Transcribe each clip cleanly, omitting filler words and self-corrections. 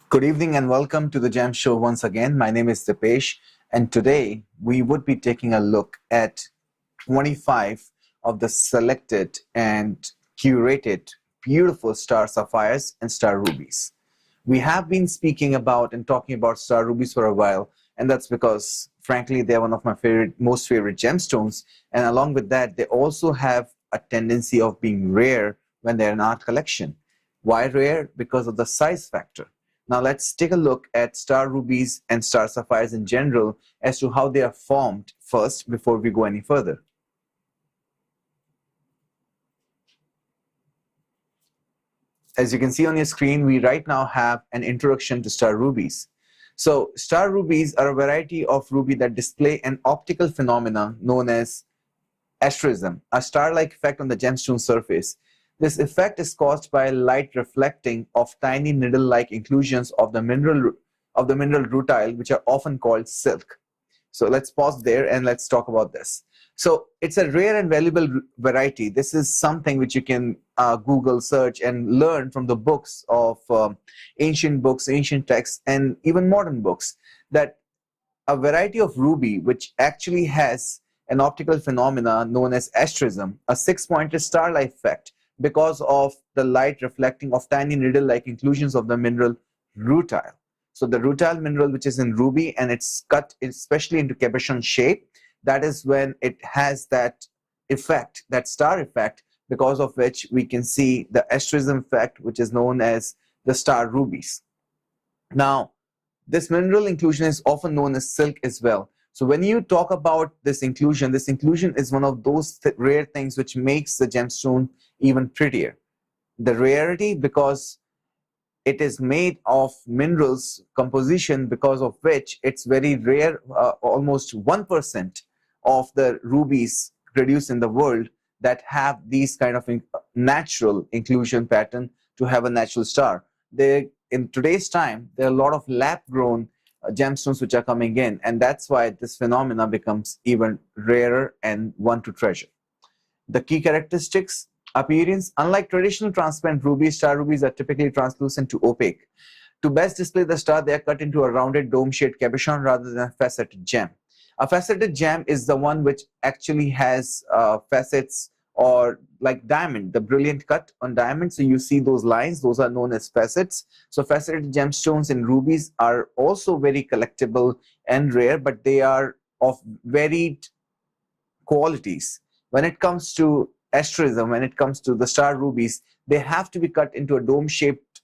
Good evening and welcome to the Gem Show once again. My name is Dipesh, and today we would be taking a look at 25 of the selected and curated beautiful star sapphires and star rubies. We have been speaking about and talking about star rubies for a while, and that's because, frankly, they're one of my most favorite gemstones. And along with that, they also have a tendency of being rare when they're in art collection. Why rare? Because of the size factor. Now let's take a look at star rubies and star sapphires in general as to how they are formed first before we go any further. As you can see on your screen, we right now have an introduction to star rubies. So star rubies are a variety of ruby that display an optical phenomena known as asterism, a star-like effect on the gemstone surface. This effect is caused by light reflecting of tiny needle-like inclusions of the mineral rutile, which are often called silk. So let's pause there and let's talk about this. So it's a rare and valuable variety. This is something which you can Google search and learn from the books of ancient books, ancient texts, and even modern books, that a variety of ruby which actually has an optical phenomena known as asterism, a six-pointed star-like effect, because of the light reflecting of tiny needle-like inclusions of the mineral rutile. So the rutile mineral, which is in ruby, and it's cut especially into cabochon shape, that is when it has that effect, that star effect, because of which we can see the asterism effect, which is known as the star rubies. Now, this mineral inclusion is often known as silk as well. So when you talk about this inclusion is one of those rare things which makes the gemstone even prettier. The rarity because it is made of minerals composition, because of which it's very rare. Almost 1% of the rubies produced in the world that have these kind of natural inclusion pattern to have a natural star. In today's time, there are a lot of lab-grown gemstones which are coming in, and that's why this phenomena becomes even rarer and one to treasure. The key characteristics: appearance. Unlike traditional transparent rubies, star rubies are typically translucent to opaque. To best display the star, they are cut into a rounded dome-shaped cabochon rather than a faceted gem. A faceted gem is the one which actually has facets, or like diamond, the brilliant cut on diamond. So you see those lines, those are known as facets. So faceted gemstones in rubies are also very collectible and rare, but they are of varied qualities. When it comes to asterism, when it comes to the star rubies, they have to be cut into a dome-shaped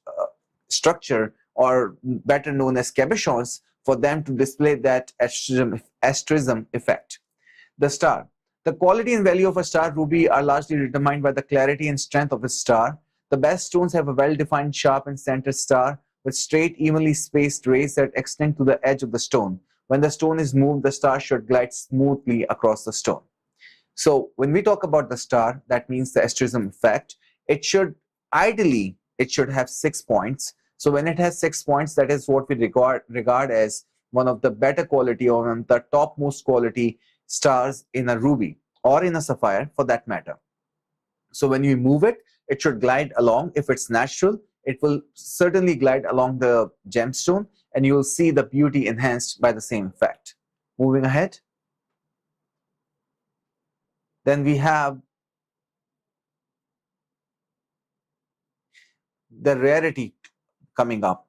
structure, or better known as cabochons, for them to display that asterism effect. The star. The quality and value of a star ruby are largely determined by the clarity and strength of its star. The best stones have a well-defined, sharp and centered star with straight, evenly spaced rays that extend to the edge of the stone. When the stone is moved, the star should glide smoothly across the stone. So when we talk about the star, that means the asterism effect. Ideally, it should have 6 points. So when it has 6 points, that is what we regard as one of the better quality, or one of the topmost quality stars in a ruby or in a sapphire for that matter. So when you move it, it should glide along. If it's natural, it will certainly glide along the gemstone, and you will see the beauty enhanced by the same effect. Moving ahead. Then we have the rarity coming up.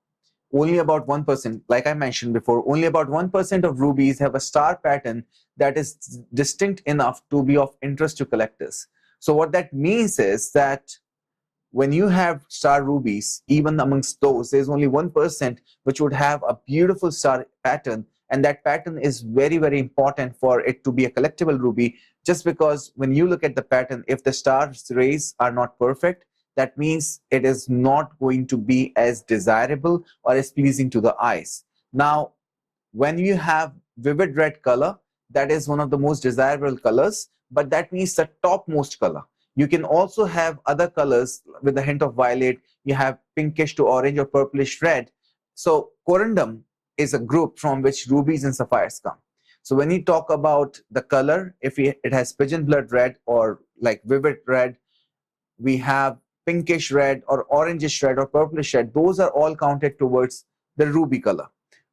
Only about 1%, like I mentioned before, only about 1% of rubies have a star pattern that is distinct enough to be of interest to collectors. So what that means is that when you have star rubies, even amongst those, there's only 1% which would have a beautiful star pattern, and that pattern is very, very important for it to be a collectible ruby, just because when you look at the pattern, if the star's rays are not perfect, that means it is not going to be as desirable or as pleasing to the eyes. Now, when you have vivid red color, that is one of the most desirable colors, but that means the topmost color. You can also have other colors with a hint of violet. You have pinkish to orange or purplish red. So corundum is a group from which rubies and sapphires come. So when you talk about the color, if it has pigeon blood red or like vivid red, we have pinkish red or orangish red or purplish red. Those are all counted towards the ruby color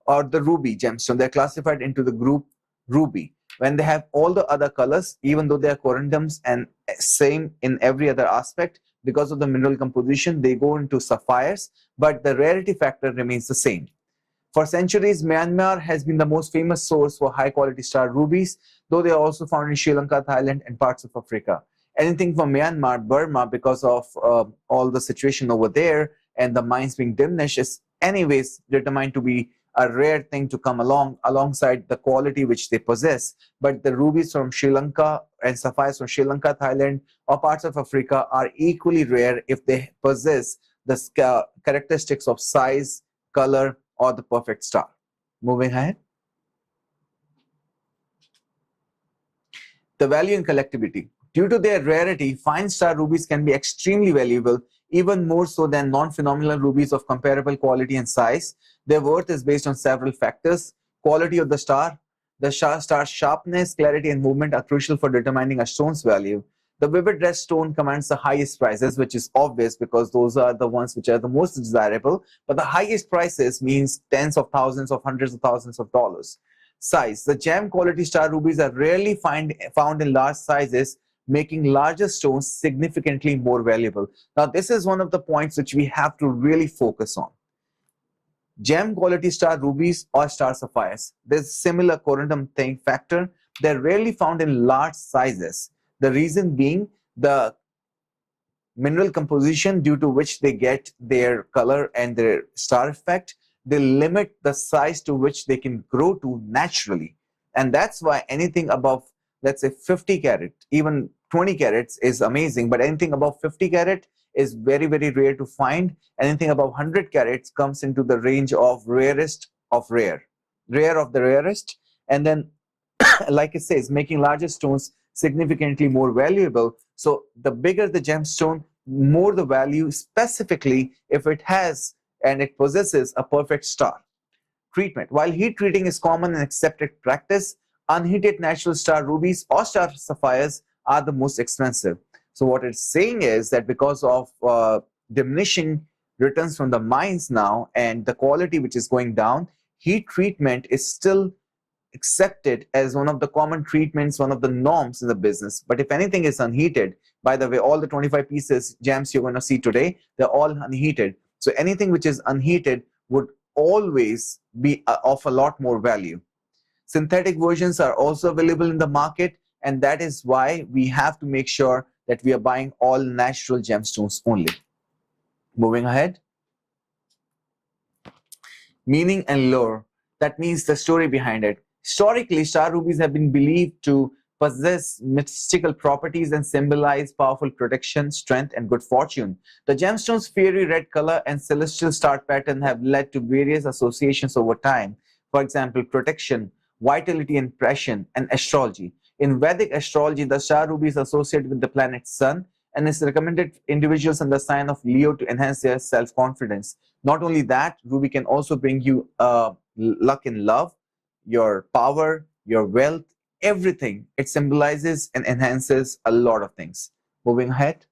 or the ruby gemstone. They're classified into the group ruby. When they have all the other colors, even though they are corundums and same in every other aspect, because of the mineral composition, they go into sapphires, but the rarity factor remains the same. For centuries, Myanmar has been the most famous source for high-quality star rubies, though they are also found in Sri Lanka, Thailand, and parts of Africa. Anything from Myanmar, Burma, because of all the situation over there and the mines being diminished, is anyways determined to be a rare thing to come alongside the quality which they possess. But the rubies from Sri Lanka and sapphires from Sri Lanka, Thailand, or parts of Africa are equally rare if they possess the characteristics of size, color, or the perfect star. Moving ahead. The value and collectivity. Due to their rarity, fine star rubies can be extremely valuable, even more so than non-phenomenal rubies of comparable quality and size. Their worth is based on several factors. Quality of the star's sharpness, clarity, and movement are crucial for determining a stone's value. The vivid red stone commands the highest prices, which is obvious because those are the ones which are the most desirable. But the highest prices means tens of thousands of hundreds of thousands of dollars. Size. The gem quality star rubies are rarely found in large sizes, making larger stones significantly more valuable. Now, this is one of the points which we have to really focus on. Gem quality star rubies or star sapphires. There's similar corundum thing factor. They're rarely found in large sizes. The reason being the mineral composition due to which they get their color and their star effect. They limit the size to which they can grow to naturally. And that's why anything above, let's say 50 carat, even 20 carats is amazing, but anything above 50 carat is very, very rare to find. Anything above 100 carats comes into the range of rarest of rare, rare of the rarest. And then, like it says, making larger stones significantly more valuable. So the bigger the gemstone, more the value, specifically if it has and it possesses a perfect star. Treatment. While heat treating is common and accepted practice, unheated natural star rubies or star sapphires are the most expensive. So what it's saying is that because of diminishing returns from the mines now and the quality which is going down, heat treatment is still accepted as one of the common treatments, one of the norms in the business. But if anything is unheated, by the way, all the 25 pieces gems you're going to see today, they're all unheated. So anything which is unheated would always be of a lot more value. Synthetic versions are also available in the market, and that is why we have to make sure that we are buying all natural gemstones only. Moving ahead. Meaning and lore. That means the story behind it. Historically, star rubies have been believed to possess mystical properties and symbolize powerful protection, strength, and good fortune. The gemstone's fiery red color and celestial star pattern have led to various associations over time. For example, protection, vitality, impression, and astrology. In Vedic astrology, the star ruby is associated with the planet Sun and is recommended individuals in the sign of Leo to enhance their self-confidence. Not only that, ruby can also bring you luck in love, your power, your wealth, everything. It symbolizes and enhances a lot of things. Moving ahead.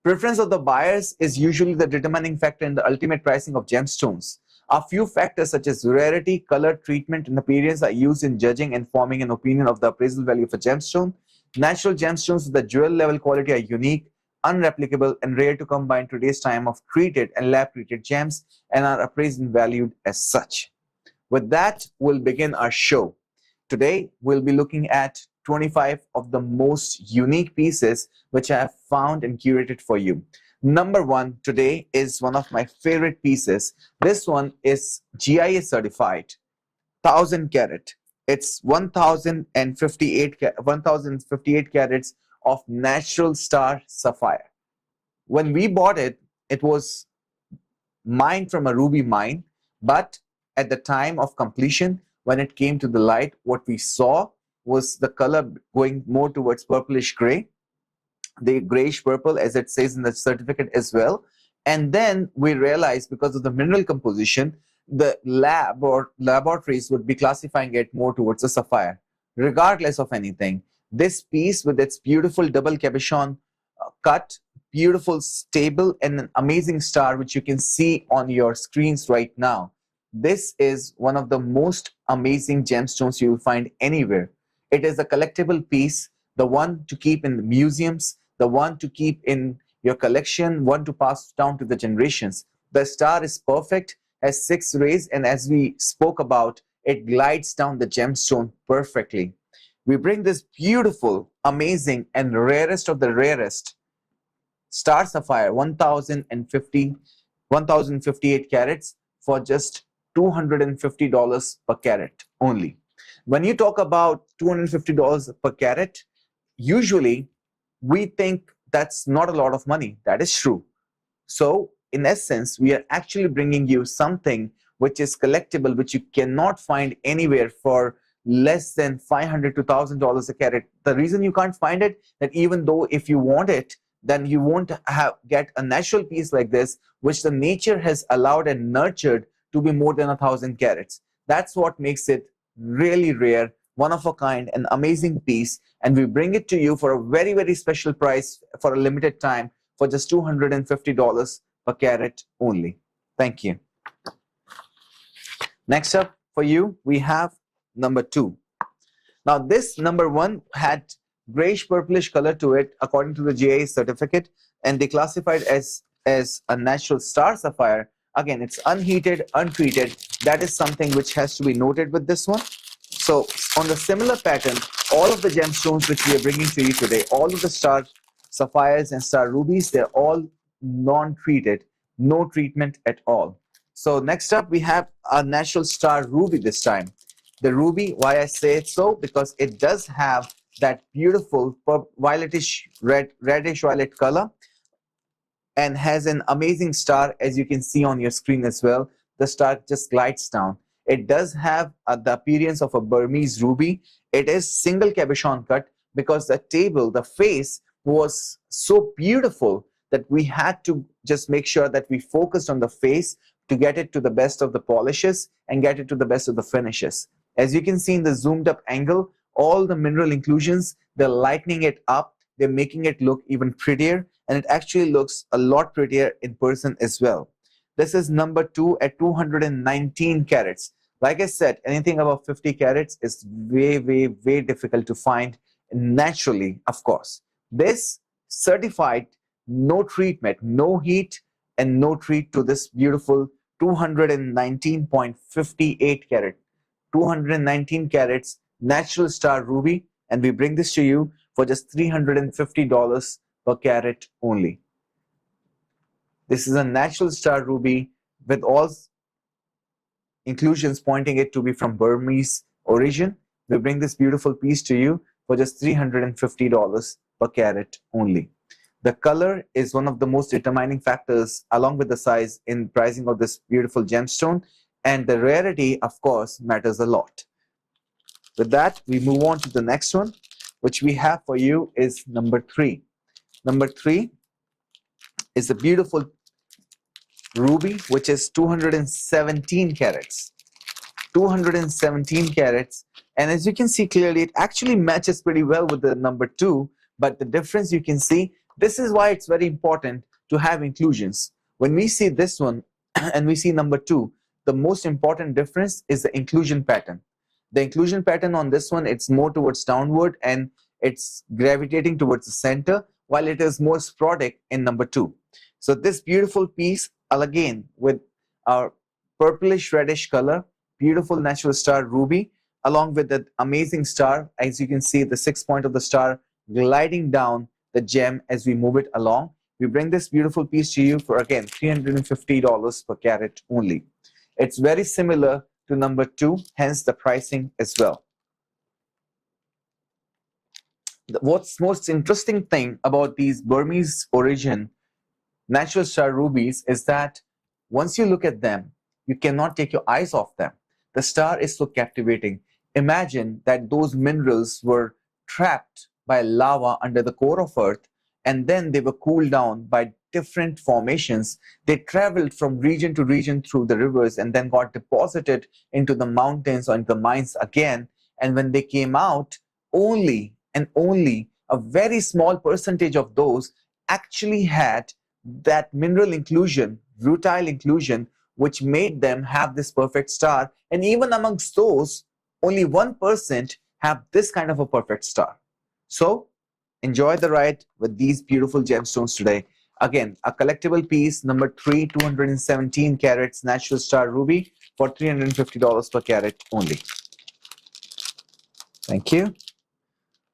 Preference of the buyers is usually the determining factor in the ultimate pricing of gemstones. A few factors such as rarity, color, treatment, and appearance are used in judging and forming an opinion of the appraisal value of a gemstone. Natural gemstones with the jewel level quality are unique, unreplicable, and rare to come by in today's time of treated and lab-treated gems and are appraised and valued as such. With that, we'll begin our show. Today, we'll be looking at 25 of the most unique pieces which I have found and curated for you. Number one today is one of my favorite pieces. This one is GIA certified, 1000 carat. It's 1058 carats of natural star sapphire. When we bought it, it was mined from a ruby mine, but at the time of completion, when it came to the light, what we saw was the color going more towards purplish gray, the grayish purple, as it says in the certificate as well. And then we realized because of the mineral composition, the lab or laboratories would be classifying it more towards a sapphire. Regardless of anything, this piece with its beautiful double cabochon cut beautiful, stable, and an amazing star, which you can see on your screens right now. This is one of the most amazing gemstones you will find anywhere. It is a collectible piece, the one to keep in the museums, the one to keep in your collection, one to pass down to the generations. The star is perfect, has 6 rays, and as we spoke about, it glides down the gemstone perfectly. We bring this beautiful, amazing, and rarest of the rarest star sapphire, 1058 carats, for just $250 per carat only. When you talk about $250 per carat, usually we think that's not a lot of money. That is true. So in essence, we are actually bringing you something which is collectible, which you cannot find anywhere for less than $500 to $1,000 a carat. The reason you can't find it, that even though if you want it, then you won't get a natural piece like this, which the nature has allowed and nurtured to be more than 1,000 carats. That's what makes it really rare, one of a kind, an amazing piece, and we bring it to you for a very, very special price for a limited time for just $250 per carat only. Thank you. Next up for you, we have number 2. Now this number 1 had grayish purplish color to it according to the GIA certificate, and they classified as a natural star sapphire. Again, it's unheated, untreated. That is something which has to be noted with this one. So on the similar pattern, all of the gemstones which we are bringing to you today, all of the star sapphires and star rubies, they're all non-treated, no treatment at all. So next up, we have a natural star ruby this time. The ruby, why I say it so, because it does have that beautiful violetish reddish violet color, and has an amazing star, as you can see on your screen as well. The star just glides down. It does have the appearance of a Burmese ruby. It is single cabochon cut because the table, the face, was so beautiful that we had to just make sure that we focused on the face to get it to the best of the polishes and get it to the best of the finishes. As you can see in the zoomed up angle, all the mineral inclusions, they're lightening it up, they're making it look even prettier, and it actually looks a lot prettier in person as well. This is number 2 at 219 carats. Like I said, anything above 50 carats is way, way, way difficult to find naturally, of course. This certified no treatment, no heat, and no treat to this beautiful 219.58 carat, 219 carats natural star ruby, and we bring this to you for just $350 per carat only. This is a natural star ruby with all inclusions pointing it to be from Burmese origin. We bring this beautiful piece to you for just $350 per carat only. The color is one of the most determining factors along with the size in pricing of this beautiful gemstone, and the rarity, of course, matters a lot. With that, we move on to the next one, which we have for you is number 3. Number 3 is a beautiful ruby, which is 217 carats. 217 carats, and as you can see clearly, it actually matches pretty well with the number 2, but the difference you can see, this is why it's very important to have inclusions. When we see this one and we see number 2, the most important difference is the inclusion pattern. The inclusion pattern on this one, it's more towards downward and it's gravitating towards the center, while it is more sporadic in number 2. So this beautiful piece, again with our purplish reddish color, beautiful natural star ruby, along with that amazing star, as you can see the 6th point of the star gliding down the gem as we move it along. We bring this beautiful piece to you for, again, $350 per carat only. It's very similar to number 2, hence the pricing as well. What's most interesting thing about these Burmese origin natural star rubies is that once you look at them, you cannot take your eyes off them. The star is so captivating. Imagine that those minerals were trapped by lava under the core of Earth, and then they were cooled down by different formations. They traveled from region to region through the rivers and then got deposited into the mountains or into the mines again. And when they came out, only and only a very small percentage of those actually had that mineral inclusion, rutile inclusion, which made them have this perfect star. And even amongst those, only 1% have this kind of a perfect star. So enjoy the ride with these beautiful gemstones today. Again, a collectible piece, number 3, 217 carats natural star ruby for $350 per carat only. Thank you.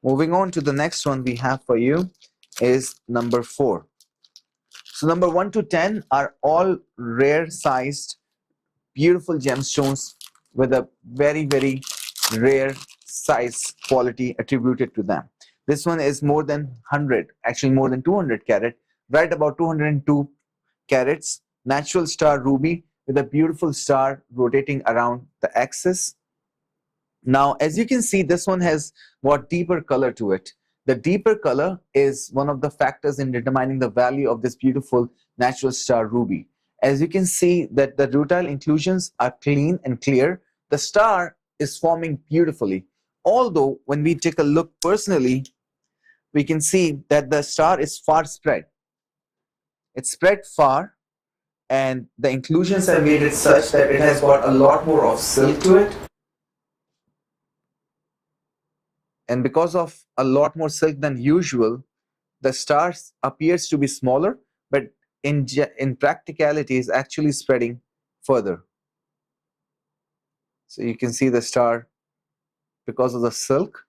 Moving on to the next one we have for you is number 4. So number 1 to 10 are all rare sized, beautiful gemstones with a very, very rare size quality attributed to them. This one is more than 100, actually more than 200 carat, right about 202 carats, natural star ruby with a beautiful star rotating around the axis. Now, as you can see, this one has got deeper color to it. The deeper color is one of the factors in determining the value of this beautiful natural star ruby. As you can see that the rutile inclusions are clean and clear. The star is forming beautifully. Although when we take a look personally, we can see that the star is far spread. It's spread far, and the inclusions have made it such that it has got a lot more of silk to it. And because of a lot more silk than usual, the star appears to be smaller, but in practicality is actually spreading further. So you can see the star, because of the silk,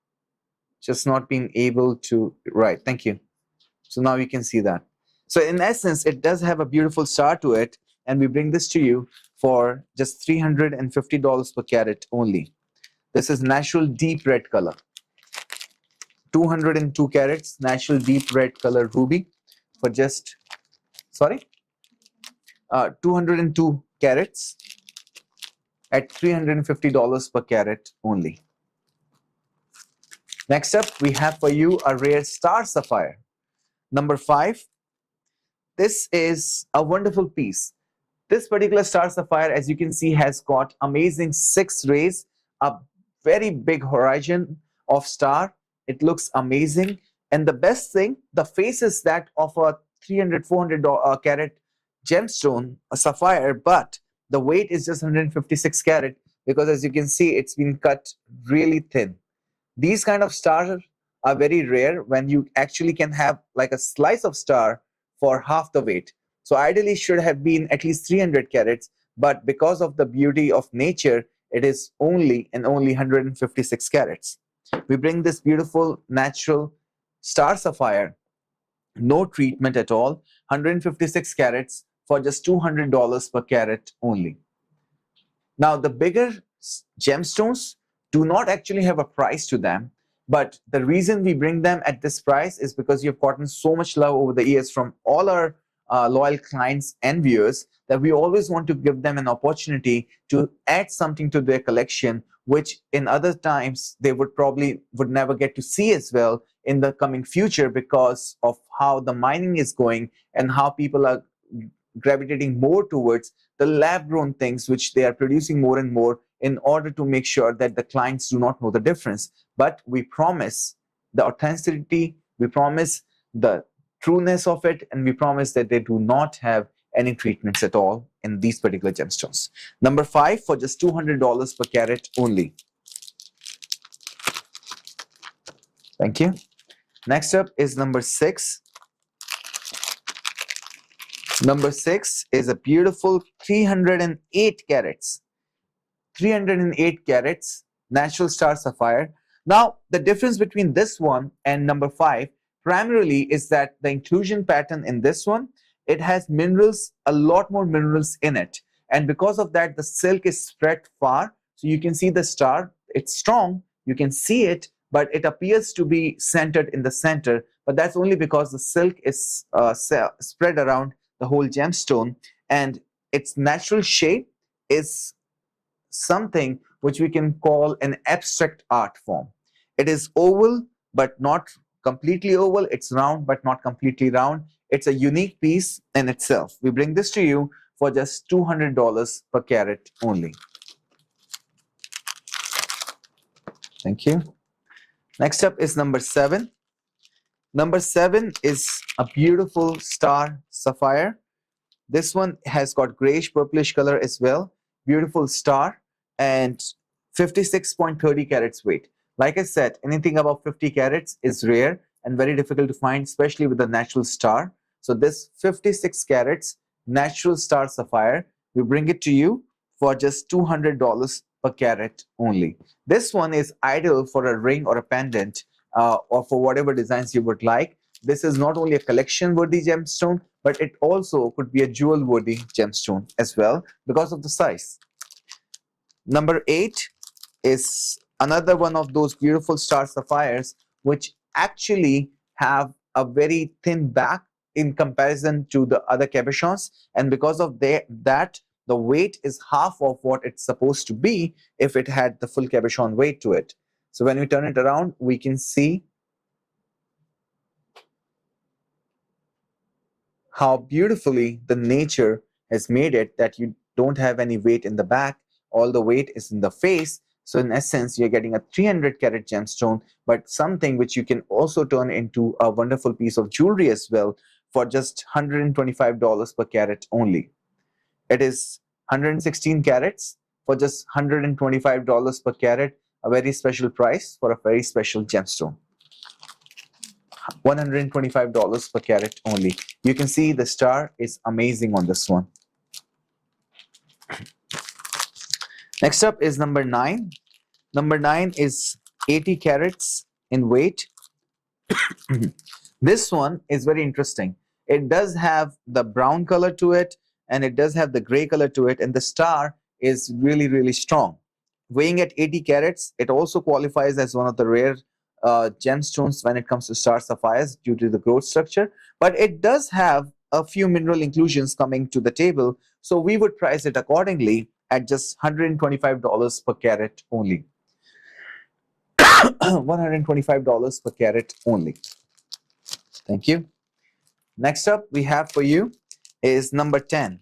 just not being able to, right, thank you. So now you can see that. So in essence, it does have a beautiful star to it, and we bring this to you for just $350 per carat only. This is natural deep red color. 202 carats, natural deep red color ruby for just, 202 carats at $350 per carat only. Next up, we have for you a rare star sapphire. Number 5. This is a wonderful piece. This particular star sapphire, as you can see, has got amazing 6 rays, a very big horizon of star. It looks amazing. And the best thing, the face is that of a 400 carat gemstone, a sapphire, but the weight is just 156 carat, because as you can see, it's been cut really thin. These kind of stars are very rare when you actually can have like a slice of star for half the weight. So ideally it should have been at least 300 carats, but because of the beauty of nature, it is only 156 carats. We bring this beautiful natural star sapphire, no treatment at all, 156 carats for just $200 per carat only. Now the bigger gemstones do not actually have a price to them, but the reason we bring them at this price is because you've gotten so much love over the years from all our loyal clients and viewers that we always want to give them an opportunity to add something to their collection, which in other times they would never get to see as well in the coming future, because of how the mining is going and how people are gravitating more towards the lab-grown things, which they are producing more and more in order to make sure that the clients do not know the difference. But we promise the authenticity, we promise the trueness of it, and we promise that they do not have any treatments at all in these particular gemstones. Number 5 for just $200 per carat only. Thank you. Next up is number 6. Number 6 is a beautiful 308 carats. 308 carats natural star sapphire. Now the difference between this one and number 5 primarily is that the inclusion pattern in this one, it has minerals, a lot more minerals in it, and because of that the silk is spread far, so you can see the star, it's strong, you can see it, but it appears to be centered in the center, but that's only because the silk is spread around the whole gemstone, and its natural shape is something which we can call an abstract art form. It is oval but not completely oval, it's round but not completely round. It's a unique piece in itself. We bring this to you for just $200 per carat only. Thank you. Next up is number 7. Number 7 is a beautiful star sapphire. This one has got grayish purplish color as well. Beautiful star and 56.30 carats weight. Like I said, anything above 50 carats is rare and very difficult to find, especially with the natural star. So this 56 carats natural star sapphire, we bring it to you for just $200 per carat only. This one is ideal for a ring or a pendant or for whatever designs you would like. This is not only a collection worthy gemstone, but it also could be a jewel worthy gemstone as well because of the size. Number 8 is another one of those beautiful star sapphires which actually have a very thin back in comparison to the other cabochons, and because of that the weight is half of what it's supposed to be if it had the full cabochon weight to it. So when we turn it around, we can see how beautifully the nature has made it that you don't have any weight in the back, all the weight is in the face. So in essence, you're getting a 300 carat gemstone, but something which you can also turn into a wonderful piece of jewelry as well for just $125 per carat only. It is 116 carats for just $125 per carat, a very special price for a very special gemstone. $125 per carat only. You can see the star is amazing on this one. Next up is number 9. Number 9 is 80 carats in weight. This one is very interesting. It does have the brown color to it and it does have the gray color to it, and the star is really, really strong. Weighing at 80 carats, it also qualifies as one of the rare gemstones when it comes to star sapphires due to the growth structure, but it does have a few mineral inclusions coming to the table, so we would price it accordingly at just $125 per carat only. $125 per carat only. Thank you. Next up we have for you is number 10.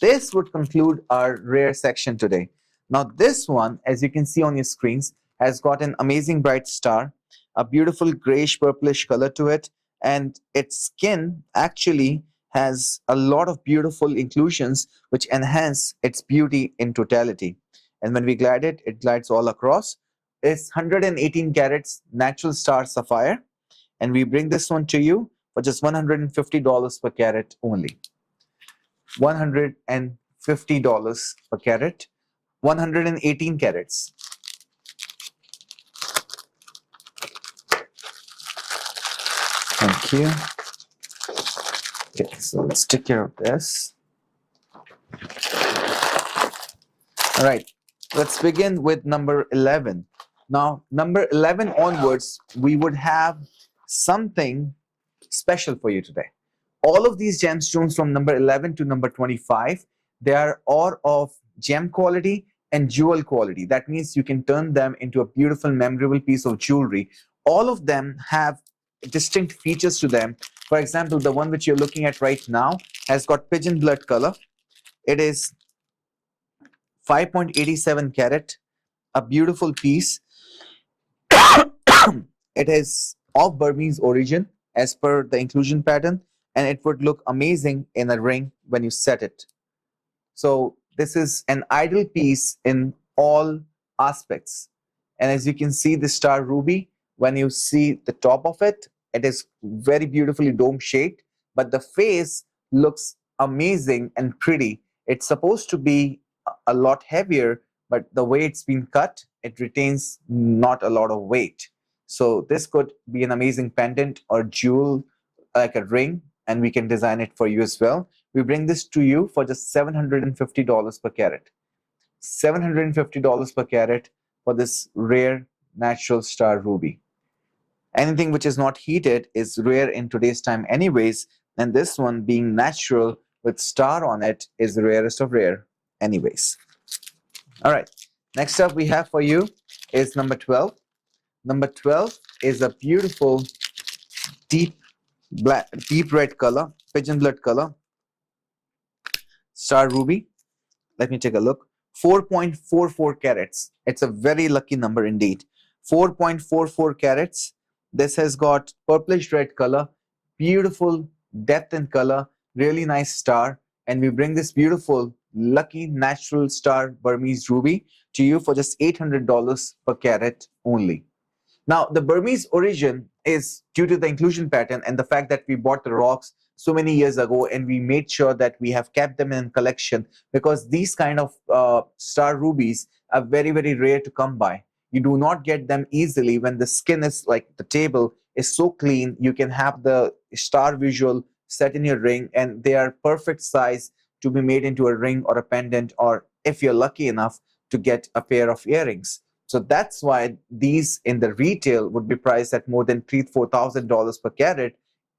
This would conclude our rare section today. Now this one, as you can see on your screens, has got an amazing bright star, a beautiful grayish purplish color to it, and its skin actually has a lot of beautiful inclusions which enhance its beauty in totality. And when we glide it, it glides all across. It's 118 carats natural star sapphire, and we bring this one to you for just $150 per carat only. $150 per carat, 118 carats. Thank you. Okay, so let's take care of this. All right, let's begin with number 11. Now, number 11 onwards, we would have something special for you today. All of these gemstones from number 11 to number 25, they are all of gem quality and jewel quality. That means you can turn them into a beautiful, memorable piece of jewelry. All of them have distinct features to them. For example, the one which you're looking at right now has got pigeon blood color. It is 5.87 carat, a beautiful piece. It is of Burmese origin as per the inclusion pattern, and it would look amazing in a ring when you set it. So this is an ideal piece in all aspects. And as you can see, the star ruby, when you see the top of it, it is very beautifully dome shaped, but the face looks amazing and pretty. It's supposed to be a lot heavier, but the way it's been cut, it retains not a lot of weight. So this could be an amazing pendant or jewel like a ring, and we can design it for you as well. We bring this to you for just $750 per carat. $750 per carat for this rare natural star ruby. Anything which is not heated is rare in today's time anyways, and this one being natural with star on it is the rarest of rare anyways. All right, next up we have for you is number 12. Number 12 is a beautiful deep red color, pigeon blood color, star ruby. Let me take a look. 4.44 carats. It's a very lucky number indeed. 4.44 carats. This has got purplish red color, beautiful depth in color, really nice star. And we bring this beautiful, lucky natural star Burmese ruby to you for just $800 per carat only. Now, the Burmese origin is due to the inclusion pattern and the fact that we bought the rocks so many years ago, and we made sure that we have kept them in collection, because these kind of star rubies are very, very rare to come by. You do not get them easily when the skin is like the table is so clean. You can have the star visual set in your ring, and they are perfect size to be made into a ring or a pendant, or if you're lucky enough to get a pair of earrings. So that's why these in the retail would be priced at more than $3,000-$4,000 per carat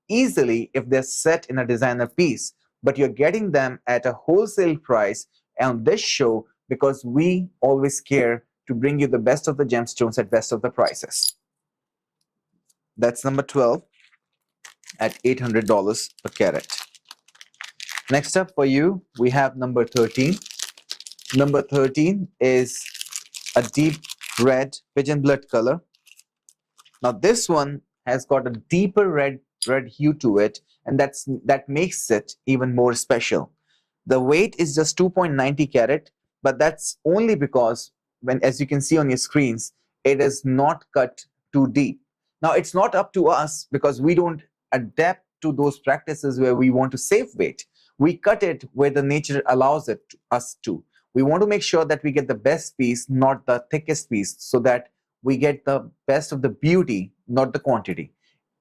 easily if they're set in a designer piece. But you're getting them at a wholesale price on this show because we always care to bring you the best of the gemstones at best of the prices. That's number 12 at $800 per carat. Next up for you, we have number 13. Number 13 is a deep red pigeon blood color. Now this one has got a deeper red hue to it, and that makes it even more special. The weight is just 2.90 carat, but that's only because when, as you can see on your screens, it is not cut too deep. Now it's not up to us because we don't adapt to those practices where we want to save weight. We cut it where the nature allows us to. We want to make sure that we get the best piece, not the thickest piece, so that we get the best of the beauty, not the quantity.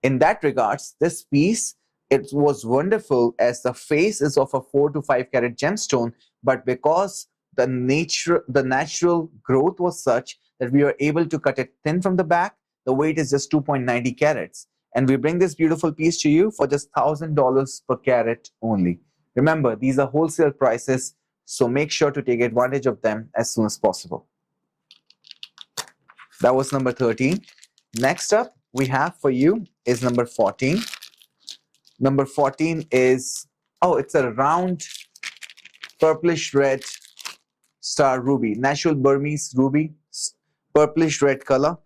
In that regards, this piece, it was wonderful as the face is of a 4 to 5 carat gemstone, but because the natural growth was such that we were able to cut it thin from the back, the weight is just 2.90 carats. And we bring this beautiful piece to you for just $1,000 per carat only. Remember, these are wholesale prices, so make sure to take advantage of them as soon as possible. That was number 13. Next up we have for you is number 14. Number 14 is, it's a round purplish red star ruby, natural Burmese ruby, purplish red color,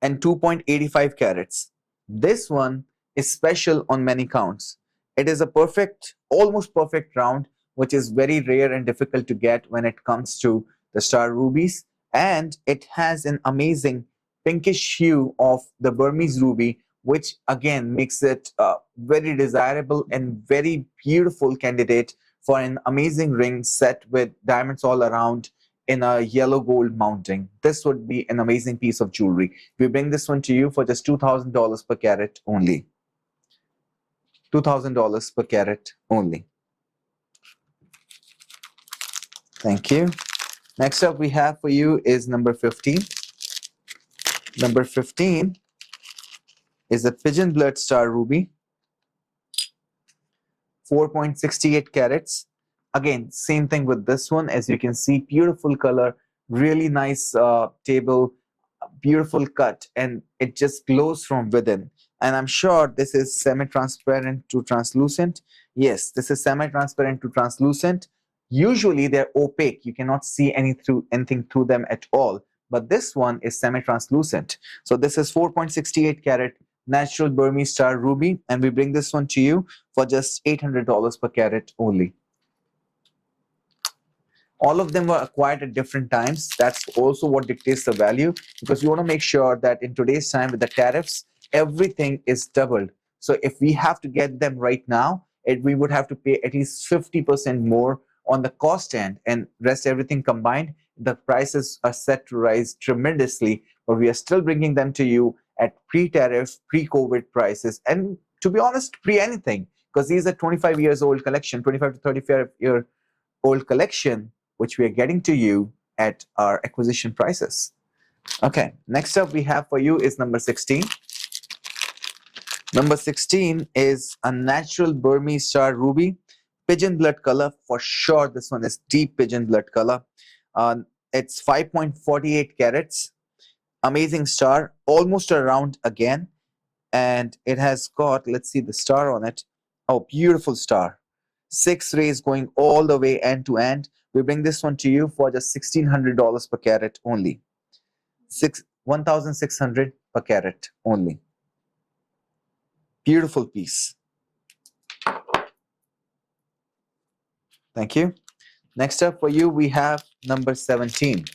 and 2.85 carats. This one is special on many counts. It is a perfect, almost perfect round, which is very rare and difficult to get when it comes to the star rubies. And it has an amazing pinkish hue of the Burmese ruby, which again makes it very desirable and very beautiful candidate for an amazing ring set with diamonds all around in a yellow gold mounting. This would be an amazing piece of jewelry. We bring this one to you for just $2,000 per carat only. $2,000 per carat only. Thank you. Next up we have for you is number 15. Number 15 is a pigeon blood star ruby, 4.68 carats. Again, same thing with this one. As you can see, beautiful color, really nice table, beautiful cut, and it just glows from within. And I'm sure this is semi-transparent to translucent. Yes, this is semi-transparent to translucent. Usually they're opaque. You cannot see anything through them at all. But this one is semi-translucent. So this is 4.68 carat natural Burmese star ruby, and we bring this one to you for just $800 per carat only. All of them were acquired at different times. That's also what dictates the value, because you want to make sure that in today's time with the tariffs, everything is doubled. So if we have to get them right now, we would have to pay at least 50% more on the cost end, and rest everything combined, the prices are set to rise tremendously, but we are still bringing them to you at pre-tariff, pre-COVID prices, and to be honest, pre-anything, because these are 25 years old collection, 25 to 35 year old collection, which we are getting to you at our acquisition prices. Okay, next up we have for you is number 16. Number 16 is a natural Burmese star ruby, pigeon blood color. For sure, this one is deep pigeon blood color. It's 5.48 carats. Amazing star, almost a round again. And it has got, let's see the star on it. Oh, beautiful star. 6 rays going all the way end to end. We bring this one to you for just $1,600 per carat only. $1,600 per carat only. Beautiful piece. Thank you. Next up for you, we have number 17.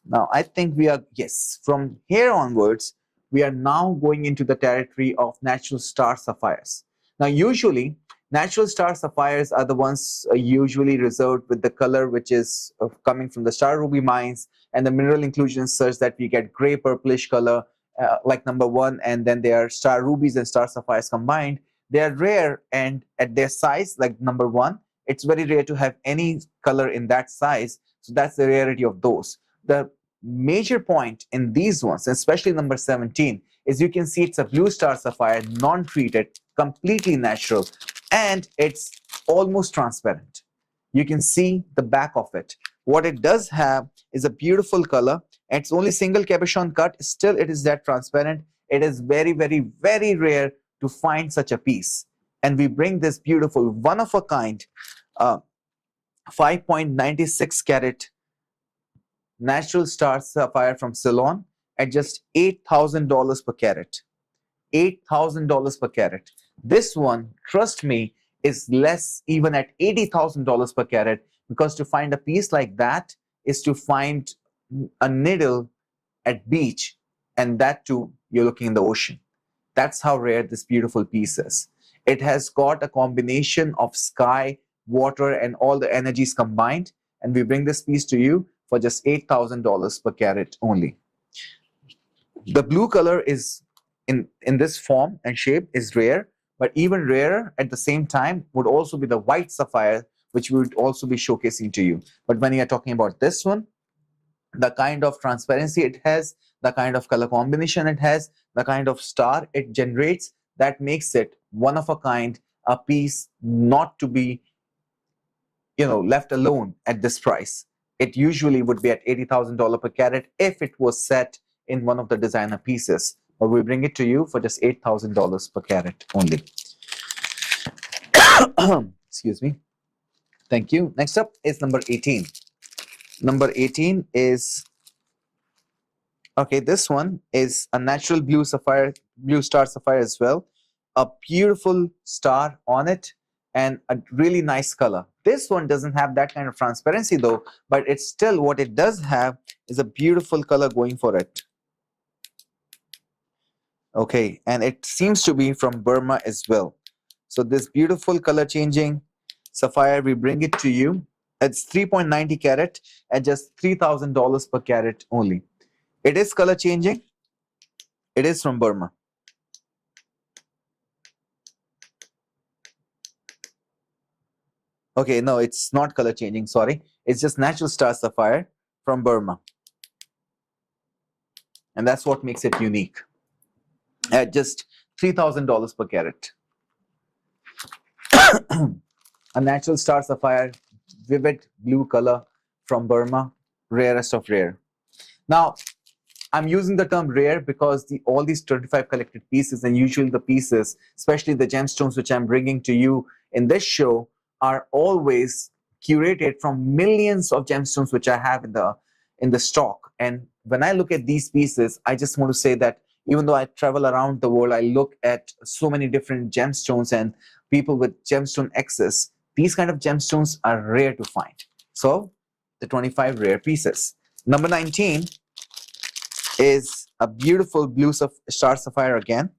Now, I think we are, yes, from here onwards, we are now going into the territory of natural star sapphires. Now, usually, natural star sapphires are the ones usually reserved with the color which is coming from the star ruby mines, and the mineral inclusion is such that we get gray purplish color like number 1, and then there are star rubies and star sapphires combined. They are rare, and at their size, like number 1, it's very rare to have any color in that size. So that's the rarity of those. The major point in these ones, especially number 17, is you can see it's a blue star sapphire, non-treated, completely natural, and it's almost transparent. You can see the back of it. What it does have is a beautiful color. It's only single cabochon cut. Still, it is that transparent. It is very, very, very rare to find such a piece. And we bring this beautiful, one-of-a-kind 5.96 carat natural star sapphire from Ceylon at just $8,000 per carat. $8,000 per carat. This one, trust me, is less even at $80,000 per carat, because to find a piece like that is to find a needle at beach, and that too, you're looking in the ocean. That's how rare this beautiful piece is. It has got a combination of sky, water, and all the energies combined, and we bring this piece to you for just $8,000 per carat only. The blue color is in this form and shape is rare, but even rarer at the same time would also be the white sapphire, which we would also be showcasing to you. But when you are talking about this one, the kind of transparency it has, the kind of color combination it has, the kind of star it generates, that makes it one of a kind, a piece not to be, left alone at this price. It usually would be at $80,000 per carat if it was set in one of the designer pieces. But we bring it to you for just $8,000 per carat only. Excuse me. Thank you. Next up is number 18. Number 18 is, okay, this one is a natural blue sapphire, blue star sapphire as well. A beautiful star on it and a really nice color. This one doesn't have that kind of transparency though, but it's still, what it does have is a beautiful color going for it. Okay, and it seems to be from Burma as well. So this beautiful color changing sapphire, we bring it to you. It's 3.90 carat at just $3,000 per carat only. It is color changing. It is from Burma. Okay, no, it's not color changing, sorry. It's just natural star sapphire from Burma. And that's what makes it unique. At just $3,000 per carat. A natural star sapphire, vivid blue color from Burma, rarest of rare. Now, I'm using the term rare because all these 25 collected pieces, and usually the pieces, especially the gemstones which I'm bringing to you in this show, are always curated from millions of gemstones which I have in the stock. And when I look at these pieces, I just want to say that even though I travel around the world, I look at so many different gemstones and people with gemstone excess, these kind of gemstones are rare to find. So the 25 rare pieces. Number 19 is a beautiful blue star sapphire again.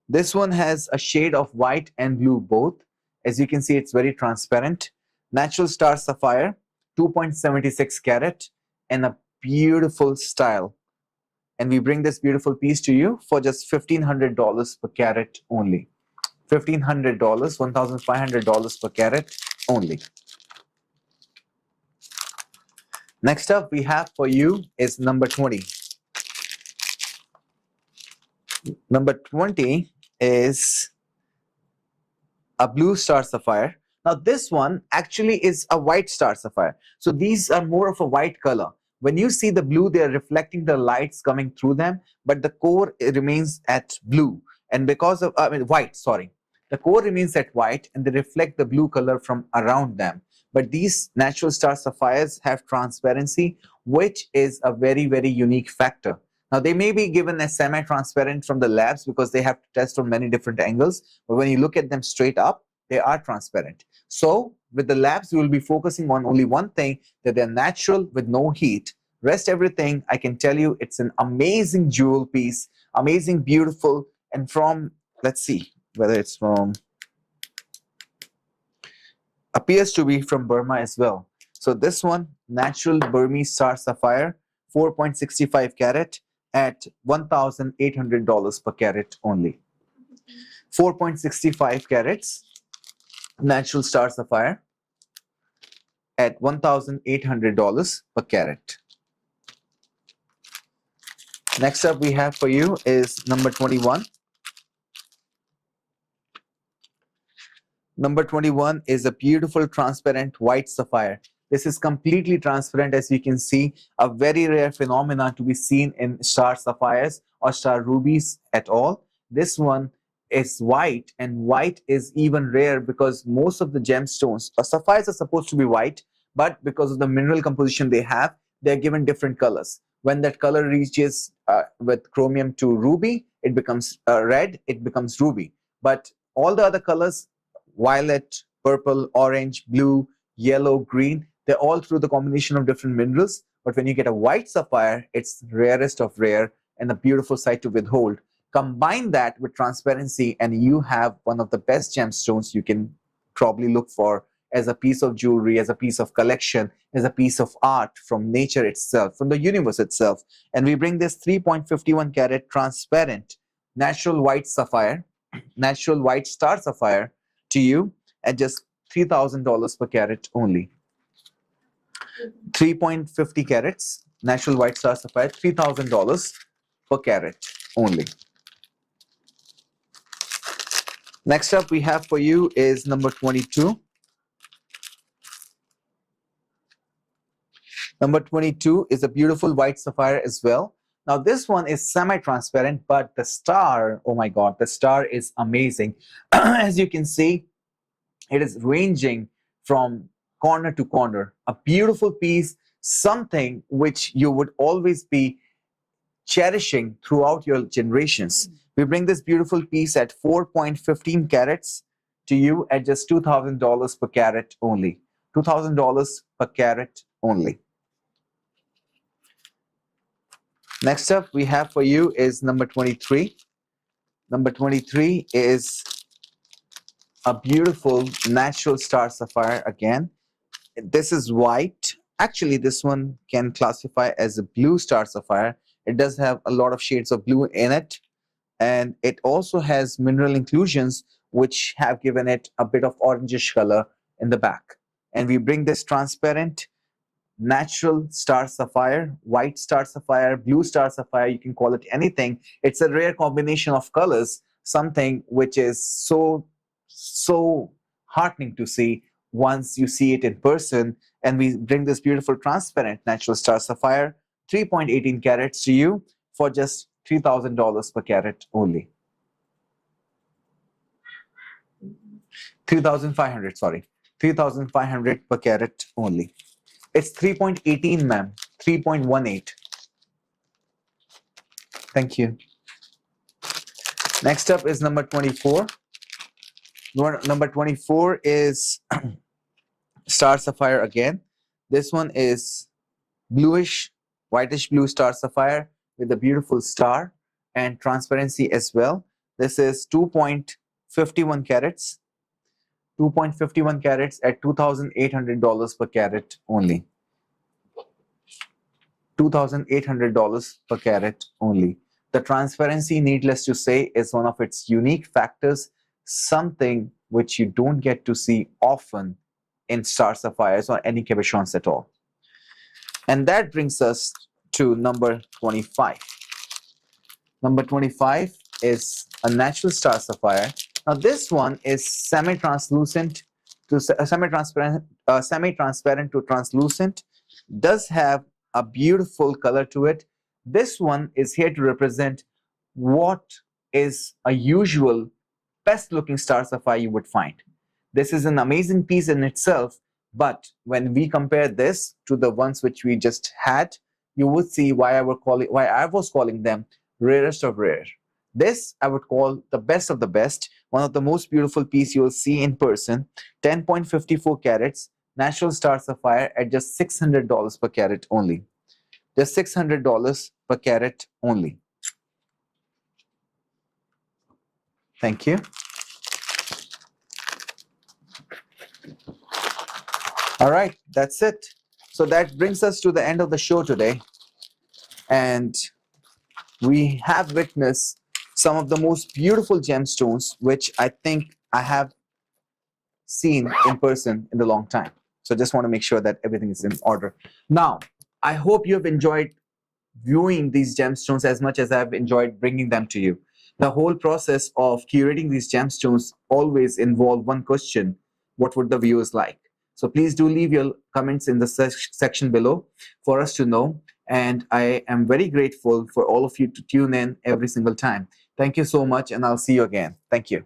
This one has a shade of white and blue both. As you can see, it's very transparent. Natural star sapphire, 2.76 carat, and a beautiful style. And we bring this beautiful piece to you for just $1,500 per carat only. $1,500, $1,500 per carat only. Next up we have for you is number 20. Number 20 is a blue star sapphire. Now this one actually is a white star sapphire. So these are more of a white color. When you see the blue, they are reflecting the lights coming through them, but the core remains at blue. And because of, white, sorry. The core remains at white and they reflect the blue color from around them. But these natural star sapphires have transparency, which is a very, very unique factor. Now, they may be given as semi-transparent from the labs because they have to test on many different angles. But when you look at them straight up, they are transparent. So with the labs, we will be focusing on only one thing, that they're natural with no heat. Rest everything, I can tell you, it's an amazing jewel piece, amazing, beautiful, and from, let's see whether it's from, appears to be from Burma as well. So this one, natural Burmese star sapphire, 4.65 carat at $1,800 per carat only. 4.65 carats, natural star sapphire at $1,800 per carat. Next up we have for you is number 21. Number 21 is a beautiful transparent white sapphire. This is completely transparent, as you can see, a very rare phenomenon to be seen in star sapphires or star rubies at all. This one is white, and white is even rare because most of the gemstones or sapphires are supposed to be white, but because of the mineral composition they have, they're given different colors. When that color reaches with chromium to ruby, it becomes red, it becomes ruby. But all the other colors, violet, purple, orange, blue, yellow, green, they're all through the combination of different minerals. But when you get a white sapphire, it's rarest of rare and a beautiful sight to behold. Combine that with transparency and you have one of the best gemstones you can probably look for as a piece of jewelry, as a piece of collection, as a piece of art from nature itself, from the universe itself. And we bring this 3.51 carat transparent natural white sapphire, natural white star sapphire to you at just $3,000 per carat only. 3.50 carats, natural white star sapphire, $3,000 per carat only. Next up we have for you is number 22. Number 22 is a beautiful white sapphire as well. Now this one is semi-transparent, but the star, oh my God, the star is amazing. As you can see, it is ranging from corner to corner. A beautiful piece, something which you would always be cherishing throughout your generations. We bring this beautiful piece at 4.15 carats to you at just $2,000 per carat only. $2,000 per carat only. Next up we have for you is number 23. Number 23 is a beautiful natural star sapphire again. This is white. Actually, this one can classify as a blue star sapphire. It does have a lot of shades of blue in it. And it also has mineral inclusions which have given it a bit of orangish color in the back. And we bring this transparent natural star sapphire, white star sapphire, blue star sapphire, you can call it anything. It's a rare combination of colors, something which is so heartening to see once you see it in person. And we bring this beautiful transparent natural star sapphire, 3.18 carats to you for just $3,000 per carat only. 3,500, sorry. 3,500 per carat only. It's 3.18, ma'am. 3.18. Thank you. Next up is number 24. Number 24 is star sapphire again. This one is bluish, whitish blue star sapphire with a beautiful star and transparency as well. This is 2.51 carats. 2.51 carats at $2,800 per carat only. $2,800 per carat only. The transparency, needless to say, is one of its unique factors, something which you don't get to see often in star sapphires or any cabochons at all. And that brings us to number 25. Number 25 is a natural star sapphire. Now this one is semi-translucent to semi-transparent to translucent, does have a beautiful color to it. This one is here to represent what is a usual best looking star sapphire you would find. This is an amazing piece in itself, but when we compare this to the ones which we just had, you would see why I was calling them rarest of rare. This I would call the best of the best, one of the most beautiful piece you will see in person, 10.54 carats, natural star sapphire at just $600 per carat only. Just $600 per carat only. Thank you. All right, that's it. So that brings us to the end of the show today. And we have witnessed some of the most beautiful gemstones, which I think I have seen in person in a long time. So just want to make sure that everything is in order. Now, I hope you have enjoyed viewing these gemstones as much as I've enjoyed bringing them to you. The whole process of curating these gemstones always involve one question: what would the viewers like? So please do leave your comments in the section below for us to know. And I am very grateful for all of you to tune in every single time. Thank you so much, and I'll see you again. Thank you.